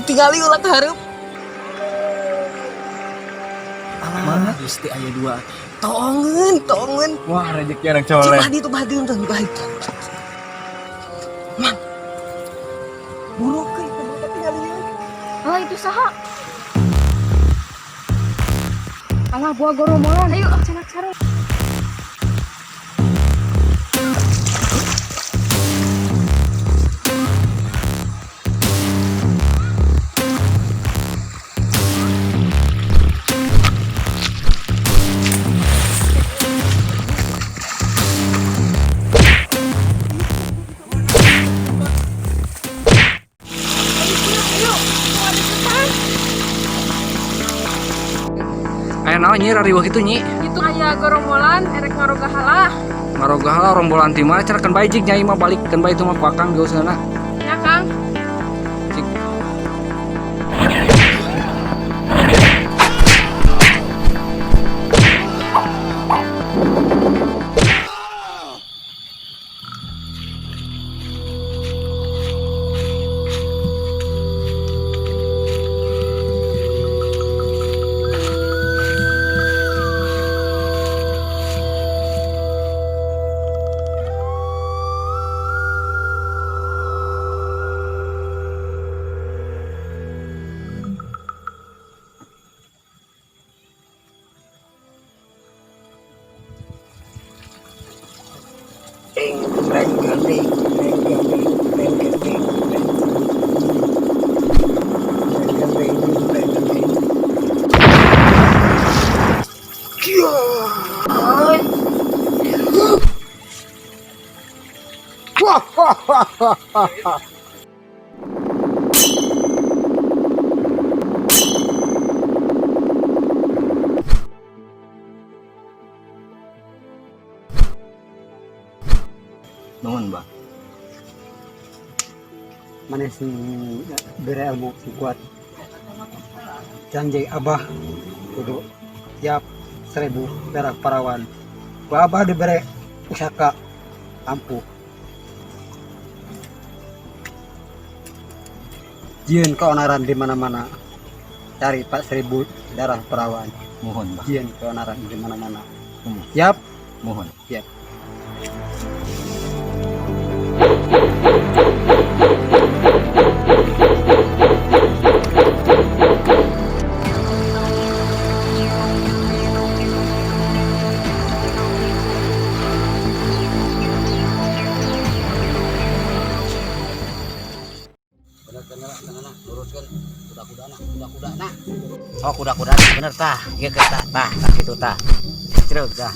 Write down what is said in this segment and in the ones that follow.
Tinggali ulah hareup. Mana Gusti aya dua. Tongeun. Wah, rezeki anak colek. Cik tuh bahadeun tuh, baik. Man. Burukeun kudu tinggali. Ah, itu saha? Alah, buah goromolan. Ayo, cenah sareng. Aya naon nyi rariweuh kitu nyi? Itu aya goromolan erek ngarogahalah. Ngarogahala rombongan ti mana cara kan bae jig nyai mah balikkeun bae itu mah ku Akang geuseuhna. Ya, Kang. Cik. Nuhun, Bang. Mana sing berilmu si kuat. Janji Abah kudu siap 1000 perak parawan. Ku Abah diberi pusaka ampuh. Jieun keonaran di mana-mana. Cari 1000 darah perawan. Mohon, Bang. Jieun keonaran di mana-mana. Siap? Mohon. Siap. Oh, kuda-kuda bener tah. Ieu ke tah kitu tah. Ceuk tah.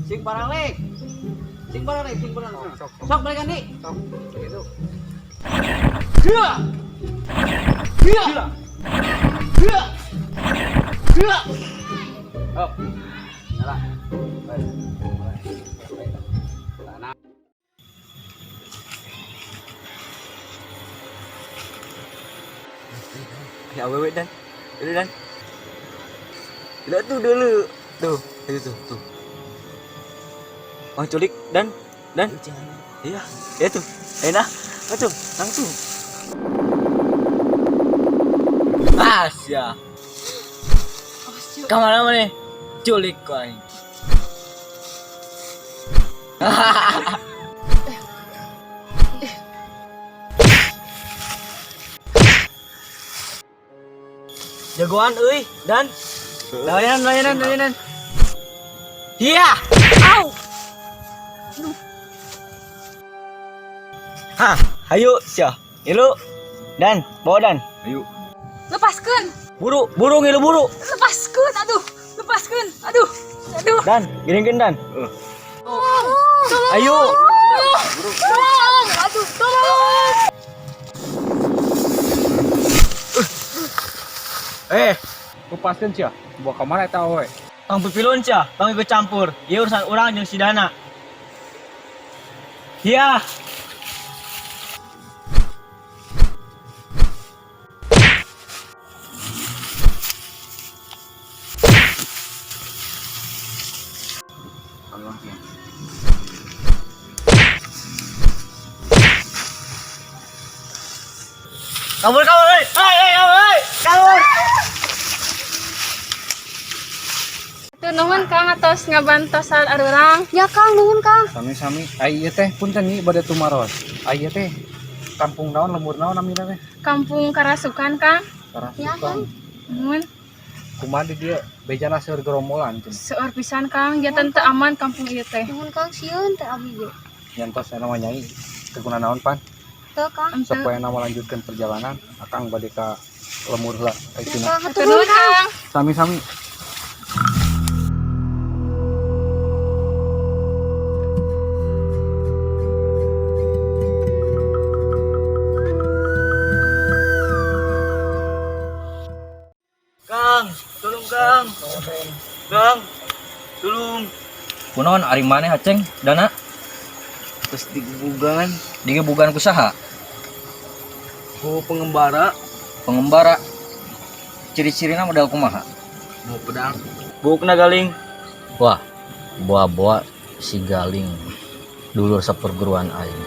Sing baralek. Sok balikan di. Sok gitu. Oh, nyala. Ya wewe dan. Ini dan. Lihat tuh dulu. Tuh, itu tuh. Oh, culik dan. Iya, itu. Enak. Tuh, langsung. Mas ya. Kamana mana? Culik kau ini. Jagoan euy, dan layanan. Iya. Au. Hah, ayo sia. Ilu. Dan, bawa dan. Ayo. Lepaskan. Buru ngilu buru. Lepaskan. Aduh. Dan, giringkeun dan. Tolong. Ayo. Tolong. Aduh, tolong. Lepaskeun sia. Bawa ka mana eta we? Tang pipilun sia, tang ikut campur. Ieu urusan urang jeung si Dana. Iya. Kabur, hei, kabur. Tuh nuhun Kang atos ngabantosan arurang. Ya Kang, nuhun Kang. Sami-sami. Ai ieu teh punten nih bade tumaros. Ai ieu teh kampung naon lembur naon namina teh? Kampung Karasukan Kang. Ya Karasukan. Nuhun. Kumaha di dieu? Bejana seur gerombolan cenah. Seueur pisan Kang, janten teu aman kampung ieu teh. Nuhun Kang sieun teh abi ge. Nyantos eta mah nyai. Teguna naon pan? Teu Kang. Supaya nama lanjutkan perjalanan akang bade ka lemur heula ayeuna. Kang Hatur hatur nuhun nuhun Kang. Kang. Sami-sami. Kang, tolong Kang. Kang, tolong. Kunaon ari maneh Aceng Dana Terus digebugan digebugan ku saha? ku pengembara Pengembara. Ciri-cirina modal kumaha? mau pedang. Bukna galing. Wah, boa-boa si Galing dulur saperguruan aing.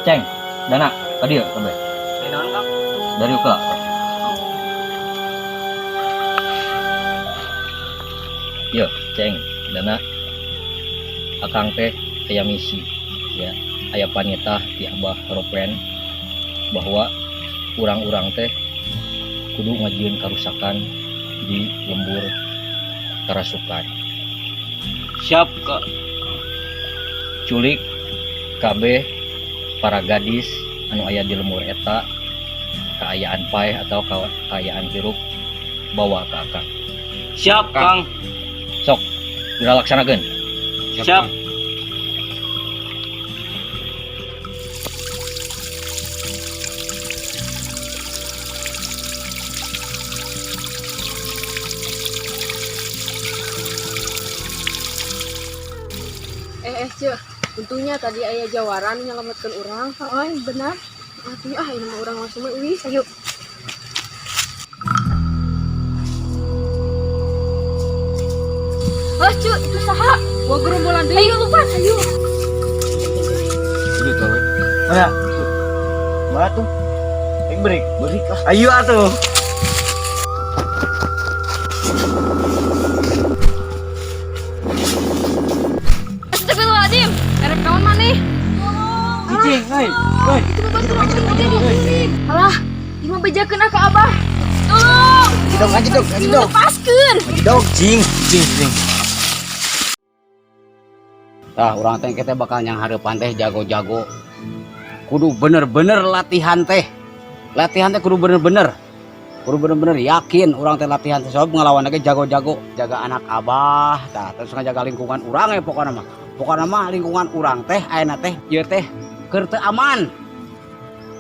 Ceng, Dana, adieu kabeh. Naon Kang? Dari ukla. Yo, Ceng, Dana. Akang teh aya misi ya. Aya panitah ti Abah Ropen bahwa urang-urang teh kudu ngajieun karusakan di lembur Karasukan. Siap Kak. Culik KB para gadis anu aya di lembur eta kaayaan paeh atau kaayaan hirup bawa ke akang. Siap Kang. Sok dilalaksanakeun. Siap. Cek, untungnya tadi ayah jawaran nyelamatkan orang. Oh, benar. Aduh, ini mah orang langsung wis, ayo. Cu, itu saha? Gua gerombolan deui. Ayo lupa, ayo. Udah tahu. Mana? Mana tuh? Break. Ayo atuh. Astagfirullahaladzim. Erek kawan maneh. Cicing, hei. Hei. Alah, ima bejakeun ka Abah. Tolong. Ajedog. Lepaskeun. Cing. Tah urang teh kita bakal yang hareupan teh jago-jago. Kudu bener-bener latihan teh. Latihan teh kudu bener-bener. Kudu bener-bener yakin urang teh latihan teh soal ngelawan lagi jago-jago. Jaga anak Abah, tah terus ngajaga lingkungan urang ya pokokna mah. Pokokna mah lingkungan urang teh ayeuna teh ieu teh keur teu aman.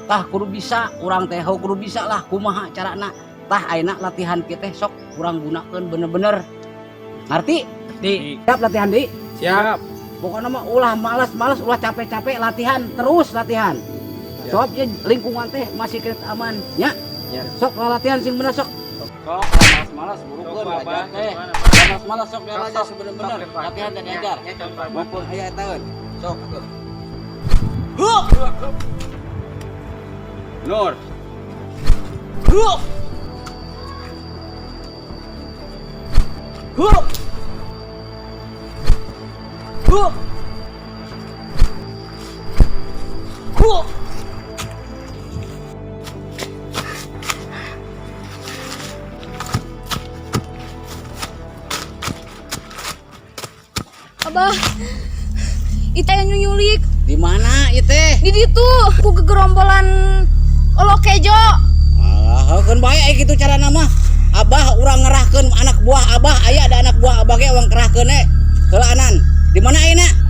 Tah kudu bisa urang teh kudu bisa lah kumaha carana. Tah ayeuna latihan kieu teh sok urang gunakeun bener-bener. Ngarti? Di. Siap latihan di? Siap. Pokoknya mah ulah malas ulah capek latihan terus latihan. Soalnya lingkungan teh masih kita aman ya. Sok latihan sing bener sok. Sok malas-malas burukeun belajar teh. Malas-malas sok belajar bener-bener. Latihan teh diajar. Mumpung aya taeun. Sok atuh. Nur. Abah, ita yang nyulik Di mana ieu teh? di ditu ku kegerombolan Olokejo. Alah, kan bae aya kitu cara nama. Abah urang ngerahkeun anak buah Abah, aya ada anak buah Abah ge urang kerahkeun heulaanan. Di mana ayeuna?